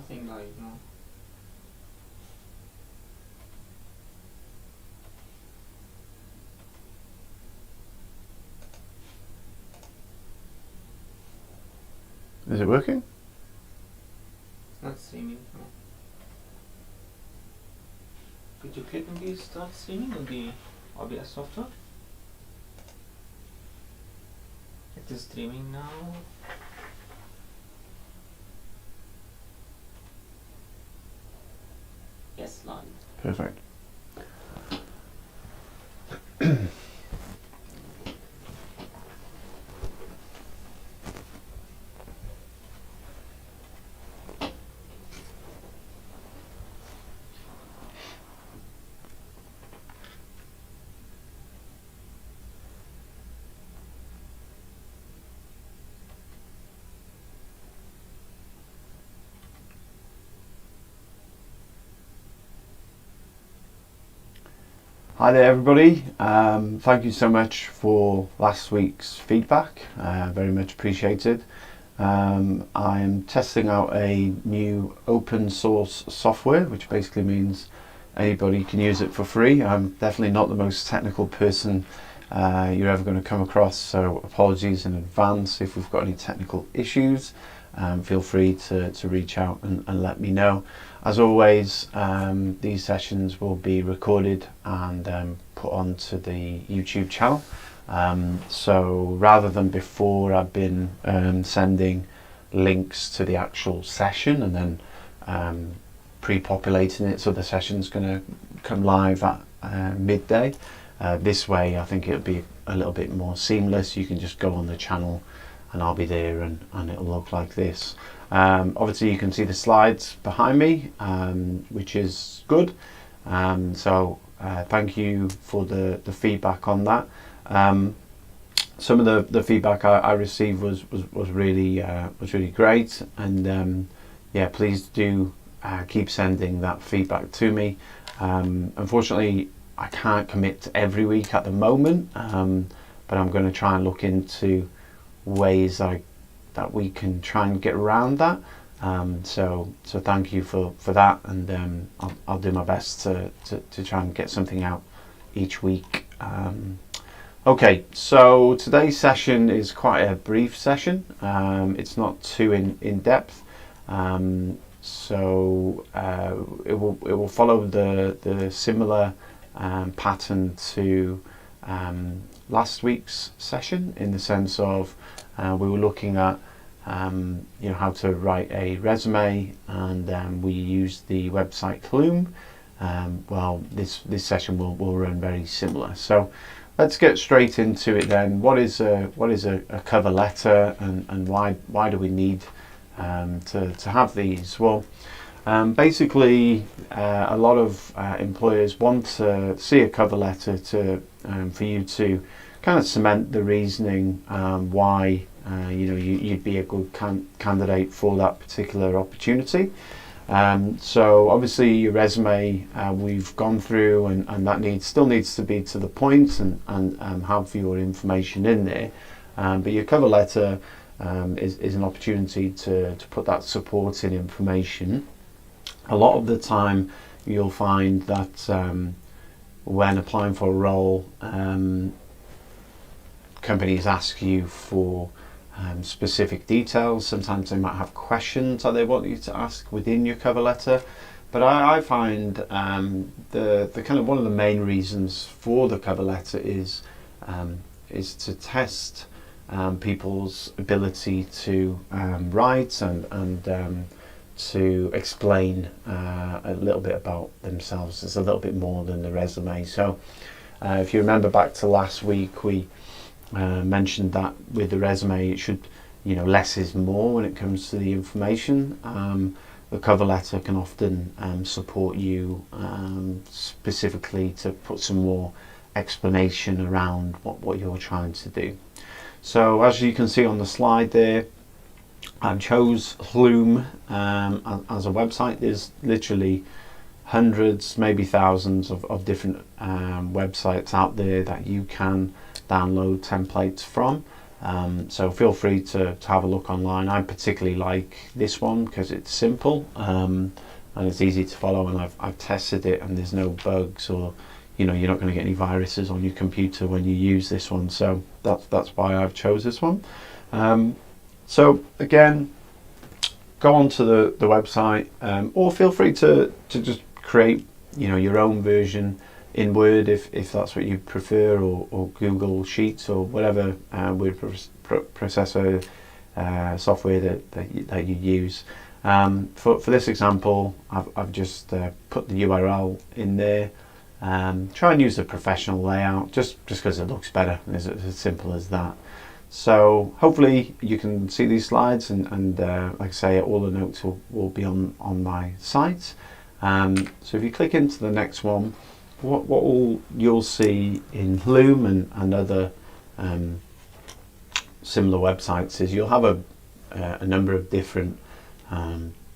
nothing like, Is it working? It's not streaming. No. Could you click on the start streaming on the OBS software? It is streaming now. Yes, live. Perfect. Hi there everybody, thank you so much for last week's feedback, very much appreciated. I'm testing out a new open source software, which basically means anybody can use it for free. I'm definitely not the most technical person you're ever going to come across, so apologies in advance if we've got any technical issues. Feel free to reach out and let me know. As always, these sessions will be recorded and put onto the YouTube channel. So rather than before, I've been sending links to the actual session and then pre-populating it, so the session's going to come live at midday. This way I think it'll be a little bit more seamless. You can just go on the channel and I'll be there and it'll look like this. Obviously you can see the slides behind me, which is good. So thank you for the feedback on that. Some of the feedback I received was really great, and yeah, please do keep sending that feedback to me. Unfortunately, I can't commit to every week at the moment, but I'm going to try and look into ways that we can try and get around that. So thank you for that, and I'll do my best to try and get something out each week. Okay, so today's session is quite a brief session. It's not too in depth. So it will follow the similar pattern to last week's session, in the sense of we were looking at how to write a resume, and we used the website Hloom. Well, this session will run very similar. So let's get straight into it then. What is a cover letter, and why do we need to have these? Well, basically a lot of employers want to see a cover letter for you to kind of cement the reasoning why you'd be a good candidate for that particular opportunity. So obviously your resume we've gone through, and that still needs to be to the point and have your information in there. But your cover letter is an opportunity to put that supporting information. A lot of the time you'll find that when applying for a role, companies ask you for specific details. Sometimes they might have questions that they want you to ask within your cover letter. But I find the kind of one of the main reasons for the cover letter is to test people's ability to write and to explain a little bit about themselves. It's a little bit more than the resume. So if you remember back to last week, we mentioned that with the resume it should, less is more when it comes to the information. The cover letter can often support you specifically to put some more explanation around what you're trying to do. So as you can see on the slide there, I chose Hloom as a website. There's literally hundreds, maybe thousands of different websites out there that you can download templates from. So feel free to have a look online. I particularly like this one because it's simple and it's easy to follow, and I've tested it and there's no bugs, or you're not going to get any viruses on your computer when you use this one. So that's why I've chose this one. So again, go onto the website, or feel free to just create your own version in Word if that's what you prefer, or Google Sheets, or whatever word processor software that you use. For this example, I've just put the URL in there. Try and use the professional layout just because it looks better. It's as simple as that. So hopefully you can see these slides, and like I say, all the notes will be on my site. So if you click into the next one, what you'll see in Hloom and other similar websites is you'll have a number of different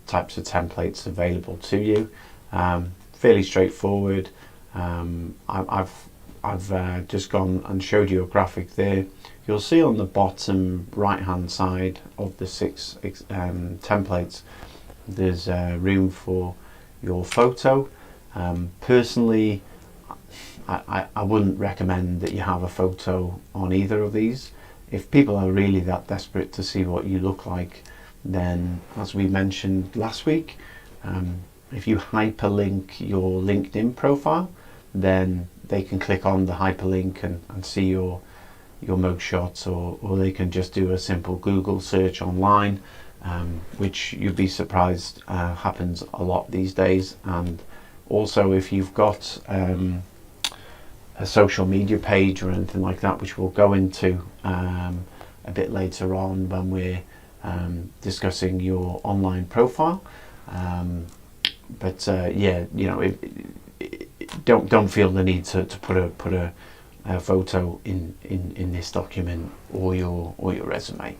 types of templates available to you. Fairly straightforward. I've just gone and showed you a graphic there. You'll see on the bottom right hand side of the 6 templates, there's room for your photo. Personally, I wouldn't recommend that you have a photo on either of these. If people are really that desperate to see what you look like, then, as we mentioned last week, if you hyperlink your LinkedIn profile, then they can click on the hyperlink and see your mugshot, or they can just do a simple Google search online, which you'd be surprised happens a lot these days. And also, if you've got a social media page or anything like that, which we'll go into a bit later on when we're discussing your online profile, don't feel the need to put a photo in this document or your resume.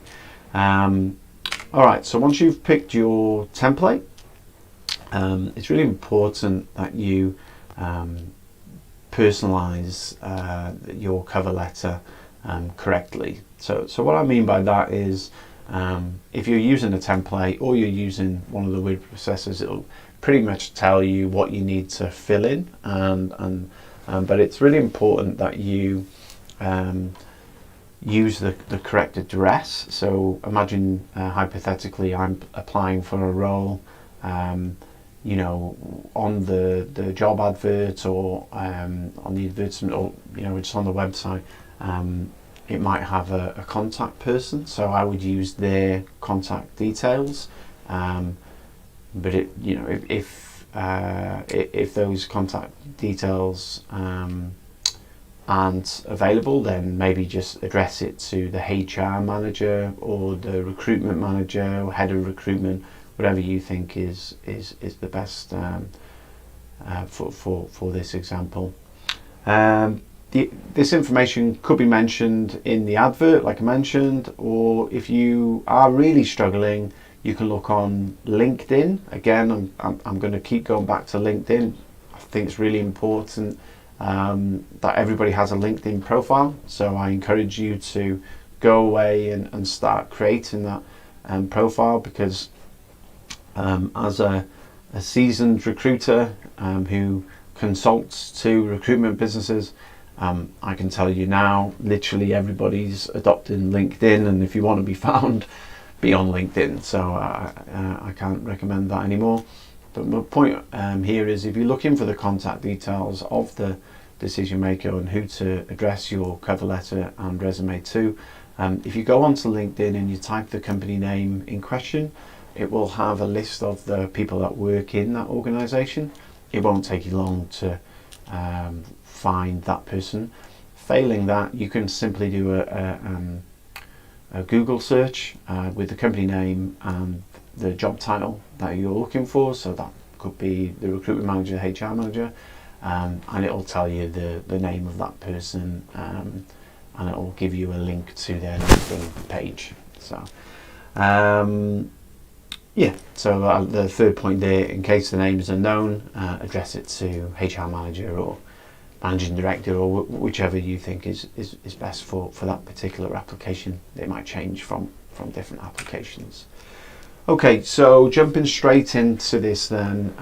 All right, so once you've picked your template, it's really important that you personalize your cover letter correctly. So what I mean by that is, if you're using a template or you're using one of the word processors, it'll pretty much tell you what you need to fill in, but it's really important that you use the correct address. So imagine hypothetically I'm applying for a role, on the job advert, or on the advertisement, or just on the website. It might have a contact person, so I would use their contact details. But if those contact details aren't available, then maybe just address it to the HR manager or the recruitment manager or head of recruitment, whatever you think is the best for this example. This information could be mentioned in the advert, like I mentioned, or if you are really struggling, you can look on LinkedIn. Again, I'm going to keep going back to LinkedIn. I think it's really important that everybody has a LinkedIn profile. So I encourage you to go away and start creating that profile, because as a seasoned recruiter who consults to recruitment businesses, I can tell you now, literally everybody's adopting LinkedIn, and if you want to be found, be on LinkedIn. So I can't recommend that anymore. But my point here is, if you're looking for the contact details of the decision maker and who to address your cover letter and resume to, if you go onto LinkedIn and you type the company name in question, it will have a list of the people that work in that organisation. It won't take you long to find that person. Failing that, you can simply do a Google search with the company name and the job title that you're looking for. So that could be the recruitment manager, HR manager, and it'll tell you the name of that person, and it'll give you a link to their LinkedIn page. So so the third point there, in case the name is unknown, address it to HR manager or managing director, or whichever you think is best for that particular application. They might change from different applications. Okay, so jumping straight into this then,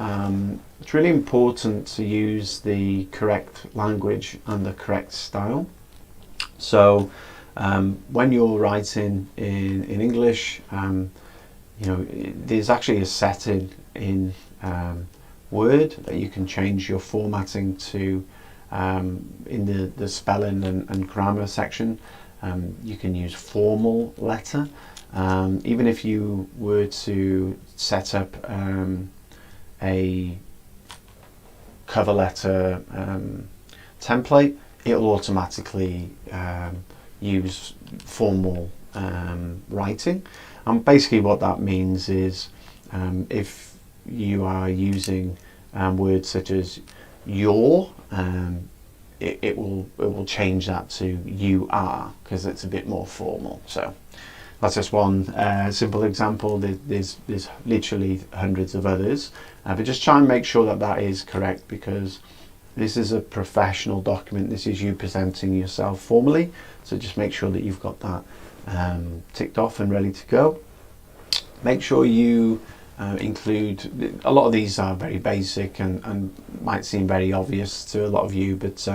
it's really important to use the correct language and the correct style. So when you're writing in English, there's actually a setting in Word that you can change your formatting to in the spelling and grammar section. You can use formal letter. Even if you were to set up a cover letter template, it'll automatically use formal writing. And basically what that means is if you are using words such as your, it will change that to you are, because it's a bit more formal. So that's just one simple example. There's literally hundreds of others, but just try and make sure that that is correct, because this is a professional document. This is you presenting yourself formally, so just make sure that you've got that ticked off and ready to go. Make sure you include, a lot of these are very basic and might seem very obvious to a lot of you, but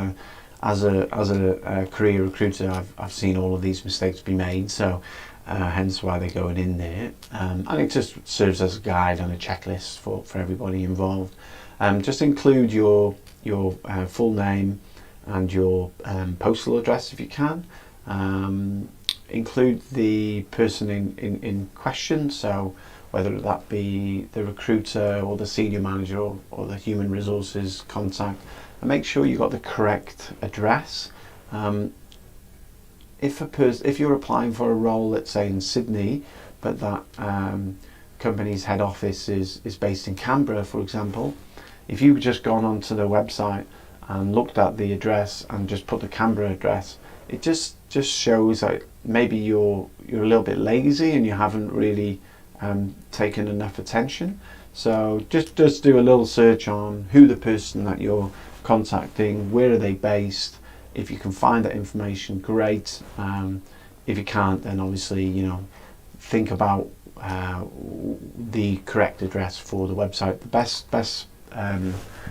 as a career recruiter, I've seen all of these mistakes be made, so hence why they're going in there. And it just serves as a guide and a checklist for everybody involved. Just include your full name and your postal address if you can. Include the person in question, so whether that be the recruiter or the senior manager or the human resources contact, and make sure you got the correct address. If you're applying for a role, let's say in Sydney, but that company's head office is based in Canberra, for example, if you've just gone onto their website and looked at the address and just put the Canberra address, it just shows that maybe you're a little bit lazy and you haven't really taken enough attention. So just do a little search on who the person that you're contacting, where are they based. If you can find that information, great. If you can't, then obviously think about the correct address for the website. The best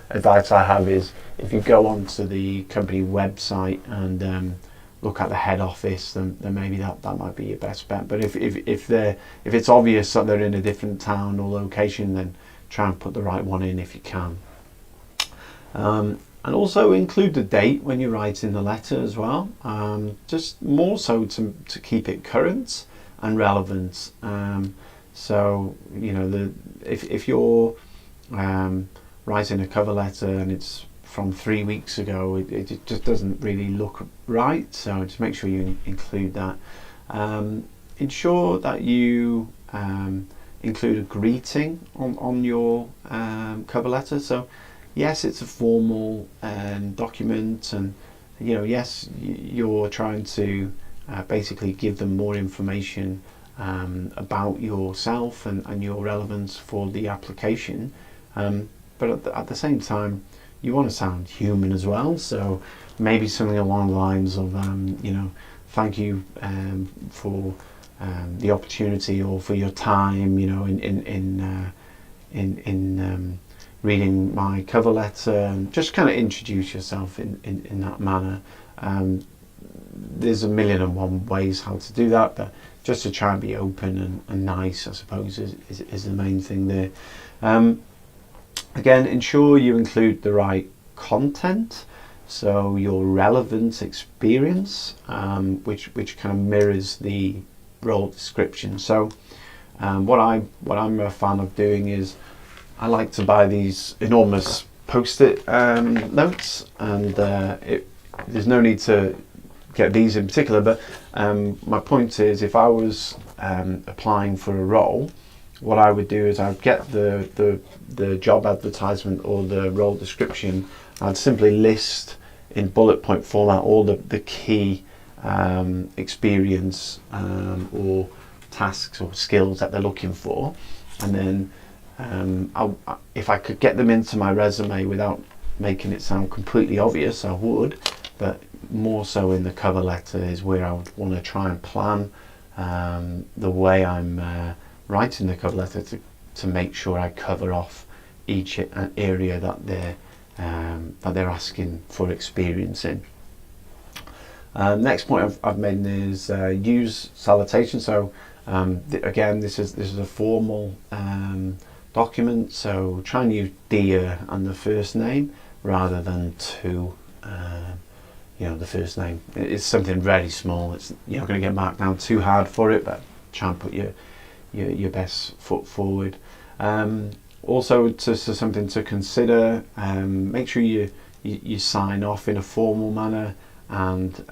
advice I have is if you go onto the company website and look at the head office, then maybe that might be your best bet. But if it's obvious that they're in a different town or location, then try and put the right one in if you can. And also include the date when you're writing the letter as well, just more so to keep it current and relevant. So if you're writing a cover letter and it's from 3 weeks ago, it just doesn't really look right, so just make sure you include that. Ensure that you include a greeting on your cover letter. So yes, it's a formal document, and yes, you're trying to basically give them more information about yourself and your relevance for the application, but at the same time you want to sound human as well, so maybe something along the lines of thank you for the opportunity or for your time in reading my cover letter, and just kind of introduce yourself in that manner. There's a million and one ways how to do that, but just to try and be open and nice, I suppose, is the main thing there. Again, ensure you include the right content, so your relevant experience, which kind of mirrors the role description. So what I'm a fan of doing is I like to buy these enormous post-it notes, and there's no need to get these in particular, but my point is, if I was applying for a role, what I would do is I'd get the job advertisement or the role description. I'd simply list in bullet point format all the key experience or tasks or skills that they're looking for, and then if I could get them into my resume without making it sound completely obvious, I would, but more so in the cover letter is where I would want to try and plan the way I'm writing the cover letter to make sure I cover off each area that they're asking for experience in. Next point I've made is use salutation. So again, this is a formal document, so try and use dear and the first name rather than to the first name. It's something very small. You're not going to get marked down too hard for it, but try and put your best foot forward. Also, to something to consider, make sure you sign off in a formal manner and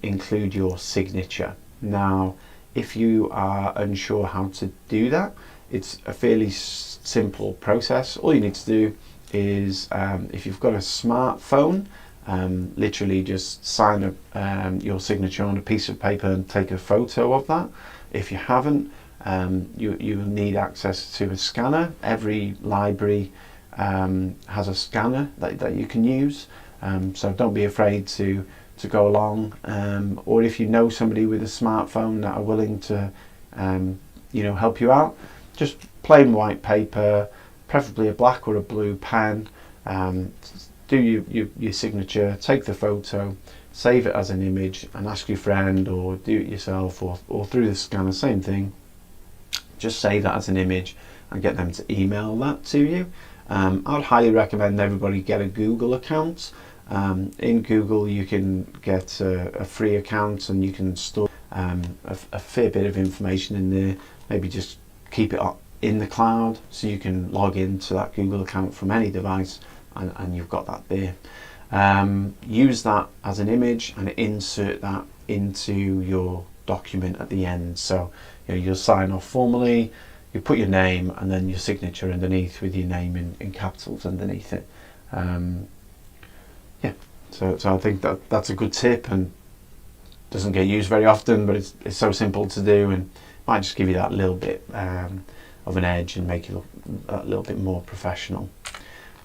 include your signature. Now, if you are unsure how to do that, it's a fairly simple process. All you need to do is, if you've got a smartphone, literally just sign your signature on a piece of paper and take a photo of that. If you haven't, you will need access to a scanner. Every library has a scanner that you can use, so don't be afraid to go along, or if you know somebody with a smartphone that are willing to help you out, just plain white paper, preferably a black or a blue pen, do your signature, take the photo, save it as an image and ask your friend, or do it yourself, or through the scanner, same thing. Just save that as an image and get them to email that to you. I'd highly recommend everybody get a Google account. In Google you can get a free account and you can store a fair bit of information in there. Maybe just keep it up in the cloud so you can log into that Google account from any device, and you've got that there. Use that as an image and insert that into your document at the end. So you'll sign off formally, you put your name and then your signature underneath with your name in capitals underneath it. So I think that's a good tip and doesn't get used very often, but it's so simple to do and might just give you that little bit of an edge and make you look a little bit more professional.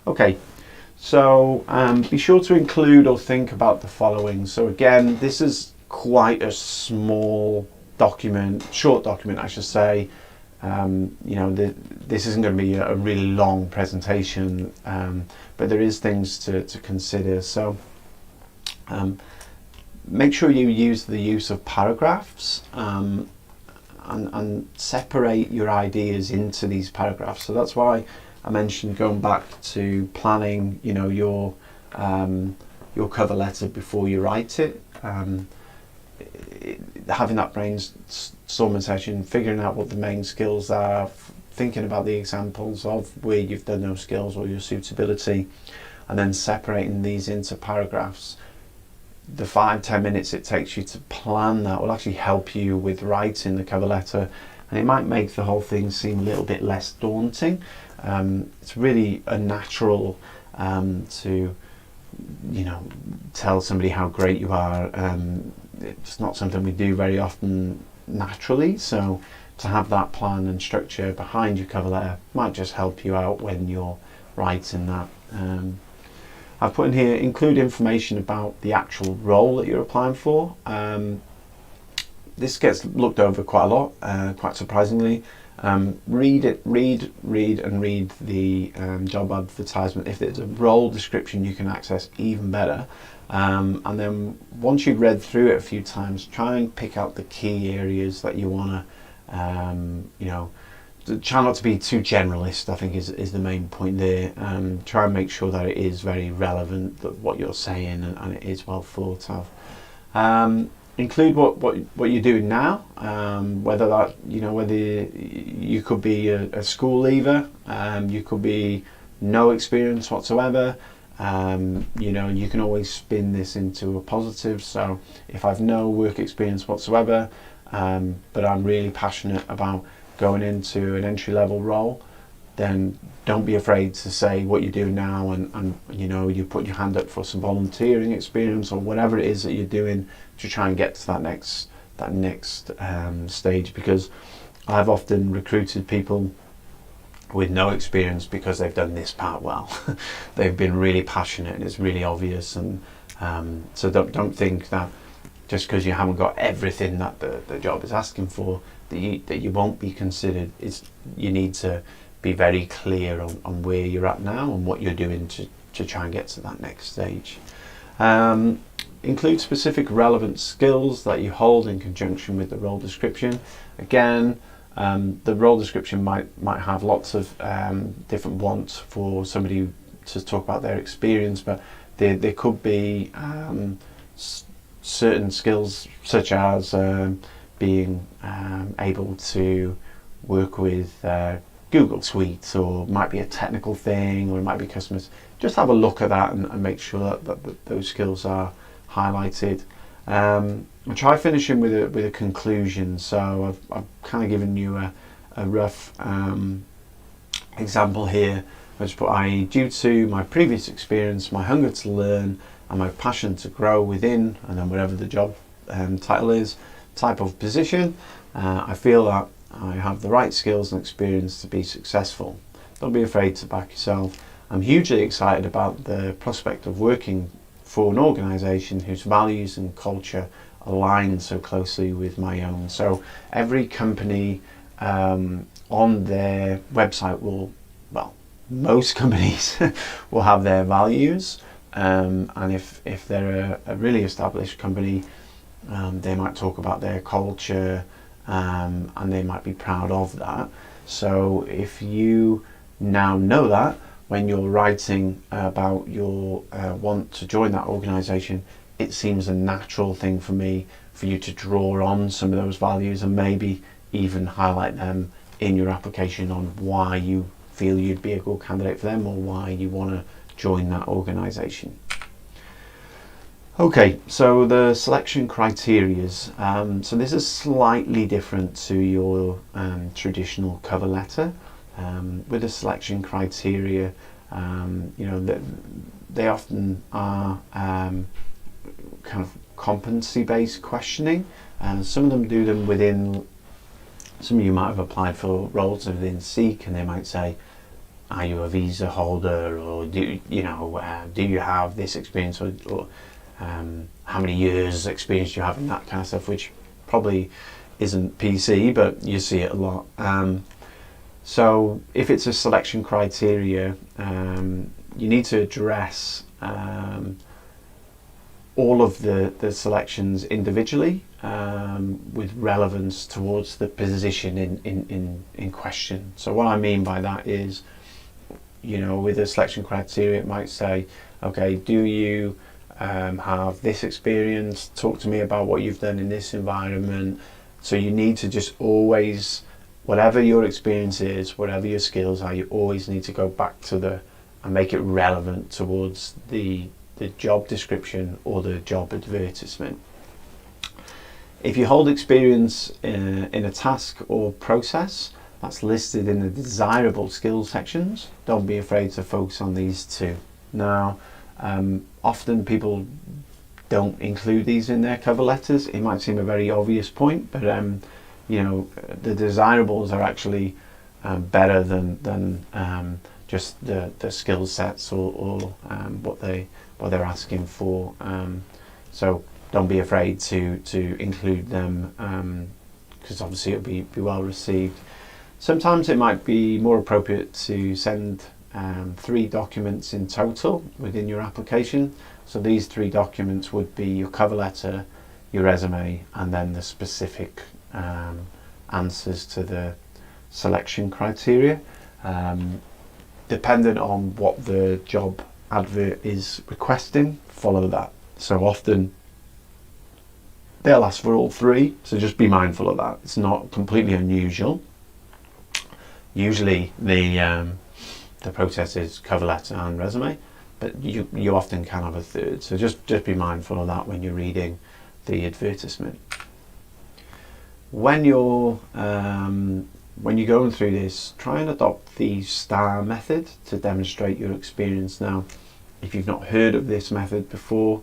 Okay, so be sure to include or think about the following. So again, this is quite a small document, short document I should say. This isn't going to be a really long presentation, but there is things to consider. So make sure you use the use of paragraphs and separate your ideas into these paragraphs. So that's why I mentioned going back to planning, your cover letter before you write it. Having that brainstorming session, figuring out what the main skills are, thinking about the examples of where you've done those skills or your suitability, and then separating these into paragraphs. The 5-10 minutes it takes you to plan that will actually help you with writing the cover letter, and it might make the whole thing seem a little bit less daunting. It's really unnatural to tell somebody how great you are. It's not something we do very often naturally, so to have that plan and structure behind your cover letter might just help you out when you're writing that. I've put in here, include information about the actual role that you're applying for. This gets looked over quite a lot, quite surprisingly. Read the job advertisement. If there's a role description you can access, even better. And then once you've read through it a few times, try and pick out the key areas that you want to, try not to be too generalist, I think is the main point there. Try and make sure that it is very relevant, that what you're saying, and it is well thought of. Include what you're doing now, whether you could be a school leaver, you could be no experience whatsoever. You can always spin this into a positive. So if I've no work experience whatsoever, but I'm really passionate about going into an entry-level role, then don't be afraid to say what you do now, and you put your hand up for some volunteering experience or whatever it is that you're doing to try and get to that next stage. Because I've often recruited people with no experience because they've done this part well. They've been really passionate and it's really obvious, and so don't think that just because you haven't got everything that the job is asking for that you won't be considered. You need to be very clear on where you're at now and what you're doing to try and get to that next stage. Include specific relevant skills that you hold in conjunction with the role description. Again, the role description might have lots of different wants for somebody to talk about their experience, but there could be certain skills such as being able to work with Google Suite, or might be a technical thing, or it might be customers. Just have a look at that and make sure that those skills are highlighted. I'll try finishing with a conclusion. So I've kind of given you a rough example here. I just put, i.e., due to my previous experience, my hunger to learn, and my passion to grow within, and then whatever the job title is, type of position, I feel that I have the right skills and experience to be successful. Don't be afraid to back yourself. I'm hugely excited about the prospect of working for an organisation whose values and culture align so closely with my own. So every company on their website will, well, most companies will have their values, and if they're a really established company, they might talk about their culture, and they might be proud of that. So if you now know that, when you're writing about your want to join that organisation, it seems a natural thing for you to draw on some of those values and maybe even highlight them in your application on why you feel you'd be a good candidate for them, or why you want to join that organisation. Okay, so the selection criterias. So this is slightly different to your traditional cover letter. With the selection criteria, they often are kind of competency-based questioning, and some of them do them within. Some of you might have applied for roles within Seek, and they might say, "Are you a visa holder?" or "Do you have this experience?" or how many years experience do you have in that kind of stuff, which probably isn't PC, but you see it a lot. So if it's a selection criteria, you need to address all of the selections individually with relevance towards the position in question. So what I mean by that is, with a selection criteria, it might say, okay, do you have this experience? Talk to me about what you've done in this environment. So you need to just always, whatever your experience is, whatever your skills are, you always need to go back to and make it relevant towards the job description or the job advertisement. If you hold experience in a task or process that's listed in the desirable skills sections, don't be afraid to focus on these too. Now, often people don't include these in their cover letters. It might seem a very obvious point, but the desirables are actually better than just the skill sets or what they're asking for. So don't be afraid to include them, because obviously it'll be well received. Sometimes it might be more appropriate to send 3 documents in total within your application. So these 3 documents would be your cover letter, your resume, and then the specific answers to the selection criteria, dependent on what the job advert is requesting. Follow that. So often they'll ask for all 3, so just be mindful of that. It's not completely unusual. Usually the process is cover letter and resume, but you often can have a 3rd, so just be mindful of that when you're reading the advertisement. When you're going through this, try and adopt the STAR method to demonstrate your experience. Now, if you've not heard of this method before,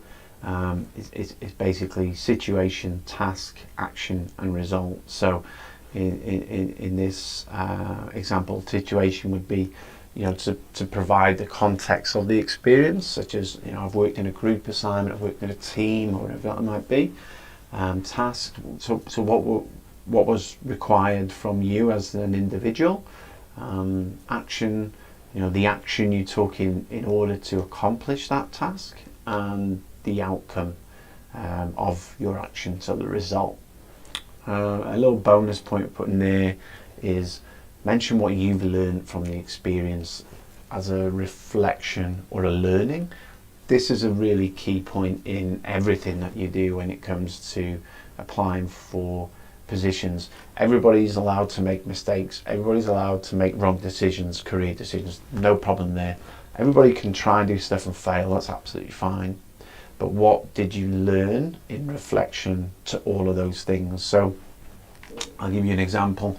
it's basically situation, task, action, and result. So in this example situation would be, to provide the context of the experience, such as, I've worked in a group assignment, I've worked in a team, or whatever that might be. Task. So what was required from you as an individual? Action. The action you took in order to accomplish that task, and the outcome of your action, so the result. A little bonus point put in there is mention what you've learned from the experience as a reflection or a learning. This is a really key point in everything that you do when it comes to applying for positions. Everybody's allowed to make mistakes. Everybody's allowed to make wrong decisions, career decisions. No problem there. Everybody can try and do stuff and fail. That's absolutely fine. But what did you learn in reflection to all of those things? So I'll give you an example.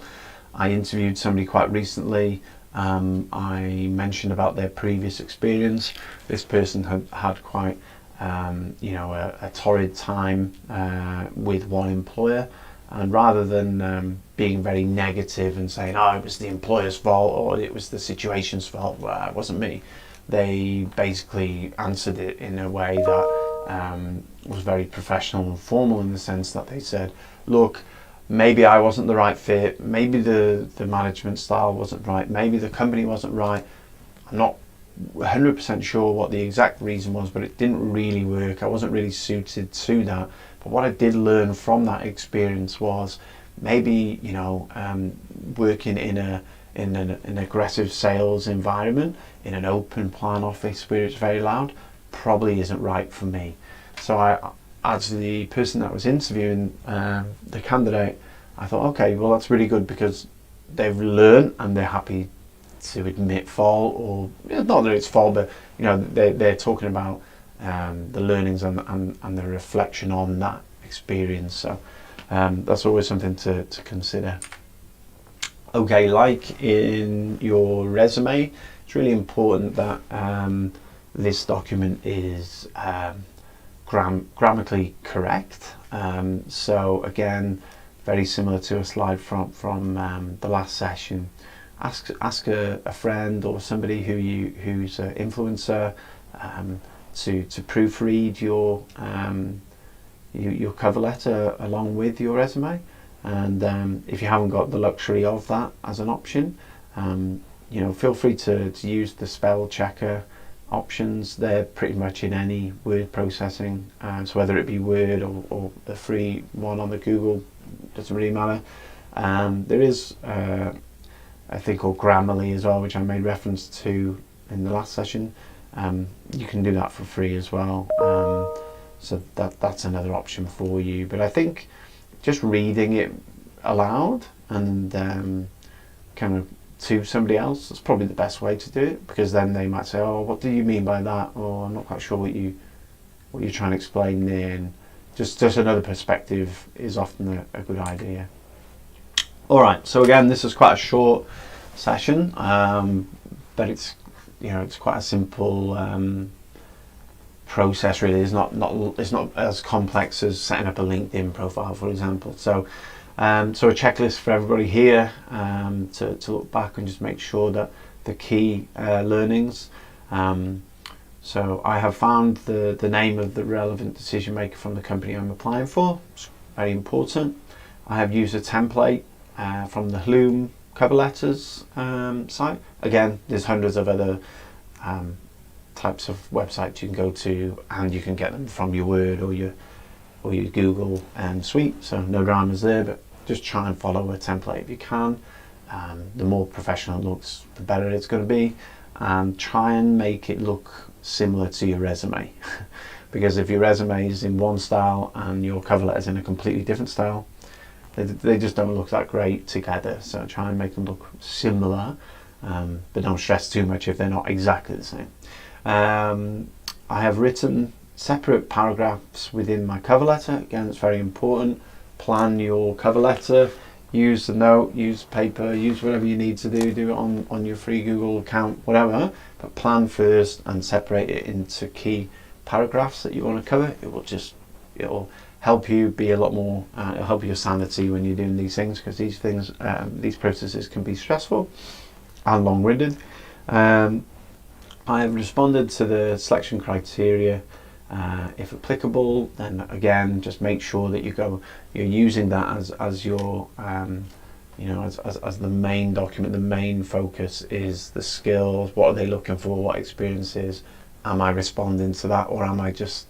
I interviewed somebody quite recently. I mentioned about their previous experience. This person had quite a torrid time with one employer, and rather than being very negative and saying, oh, it was the employer's fault or it was the situation's fault, well, it wasn't me, they basically answered it in a way that was very professional and formal, in the sense that they said, look, maybe I wasn't the right fit, maybe the management style wasn't right, maybe the company wasn't right, I'm not 100% sure what the exact reason was, but it didn't really work, I wasn't really suited to that. But what I did learn from that experience was maybe, working in an aggressive sales environment, in an open plan office where it's very loud, probably isn't right for me. So as the person that was interviewing the candidate, I thought, okay, well, that's really good, because they've learned and they're happy to admit fault, or not that it's fault, but they're talking about the learnings and the reflection on that experience. So that's always something to consider. Okay, like in your resume, it's really important that this document is grammatically correct. So again, very similar to a slide from the last session. Ask a friend or somebody who's an influencer to proofread your cover letter along with your resume. And if you haven't got the luxury of that as an option, feel free to use the spell checker options. They're pretty much in any word processing, so whether it be Word or the free one on the Google, doesn't really matter. There is a thing called Grammarly as well, which I made reference to in the last session. You can do that for free as well, so that's another option for you. But I think just reading it aloud and kind of to somebody else, that's probably the best way to do it, because then they might say, oh, what do you mean by that, or I'm not quite sure what you're trying to explain there. And just another perspective is often a good idea. Alright, so again, this is quite a short session, but it's quite a simple process really. It's not as complex as setting up a LinkedIn profile, for example. So a checklist for everybody here, to look back and just make sure that the key learnings. So I have found the name of the relevant decision maker from the company I'm applying for. It's very important. I have used a template from the Hloom cover letters site. Again, there's hundreds of other types of websites you can go to, and you can get them from your Word or your Google suite, so no dramas there, but just try and follow a template if you can. The more professional it looks, the better it's going to be, and try and make it look similar to your resume because if your resume is in one style and your cover letter is in a completely different style, they just don't look that great together. So try and make them look similar, but don't stress too much if they're not exactly the same. I have written separate paragraphs within my cover letter. Again, it's very important. Plan your cover letter, use the note, use paper, use whatever you need to do it on your free Google account, whatever, but plan first and separate it into key paragraphs that you want to cover. It will help you be a lot more, it'll help your sanity when you're doing these things, because these processes can be stressful and long-winded. I have responded to the selection criteria. If applicable, then again, just make sure that you're using that as your as the main document. The main focus is the skills. What are they looking for? What experiences? Am I responding to that, or am I just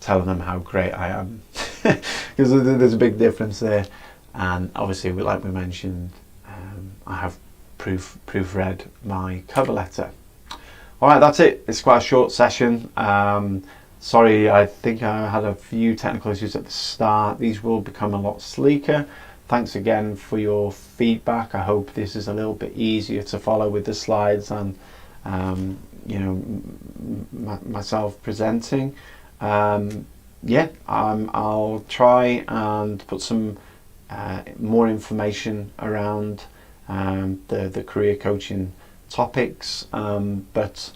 telling them how great I am? Because there's a big difference there. And obviously, like we mentioned, I have proofread my cover letter. All right, that's it. It's quite a short session. Sorry, I think I had a few technical issues at the start. These will become a lot sleeker. Thanks again for your feedback. I hope this is a little bit easier to follow with the slides and myself presenting. I'll try and put some more information around the career coaching topics, but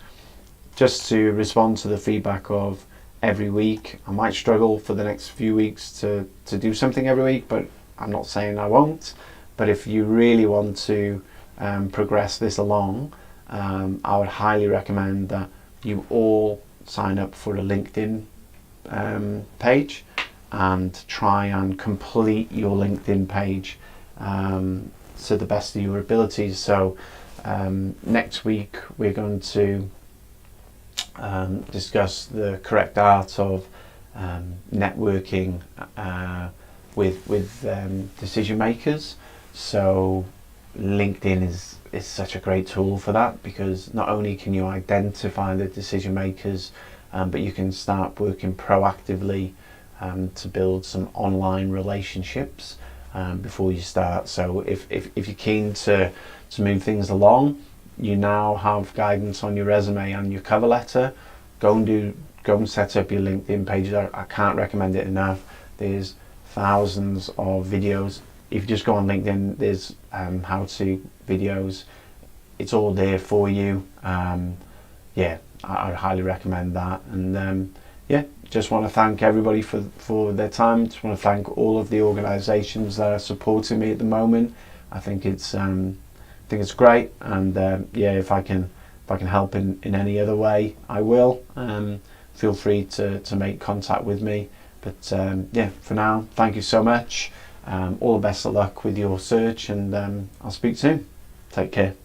just to respond to the feedback of every week. I might struggle for the next few weeks to do something every week, but I'm not saying I won't. But if you really want to progress this along, I would highly recommend that you all sign up for a LinkedIn page and try and complete your LinkedIn page to the best of your abilities. So next week we're going to discuss the correct art of networking with decision makers. So LinkedIn is such a great tool for that, because not only can you identify the decision makers, but you can start working proactively to build some online relationships before you start. So if you're keen to move things along, you now have guidance on your resume and your cover letter. Go and set up your LinkedIn page. I can't recommend it enough. There's thousands of videos. If you just go on LinkedIn, there's how-to videos. It's all there for you. I highly recommend that. And just want to thank everybody for their time. Just want to thank all of the organisations that are supporting me at the moment. I think it's great, and if I can help in any other way, I will. Feel free to make contact with me. But for now, thank you so much. All the best of luck with your search, and I'll speak soon. Take care.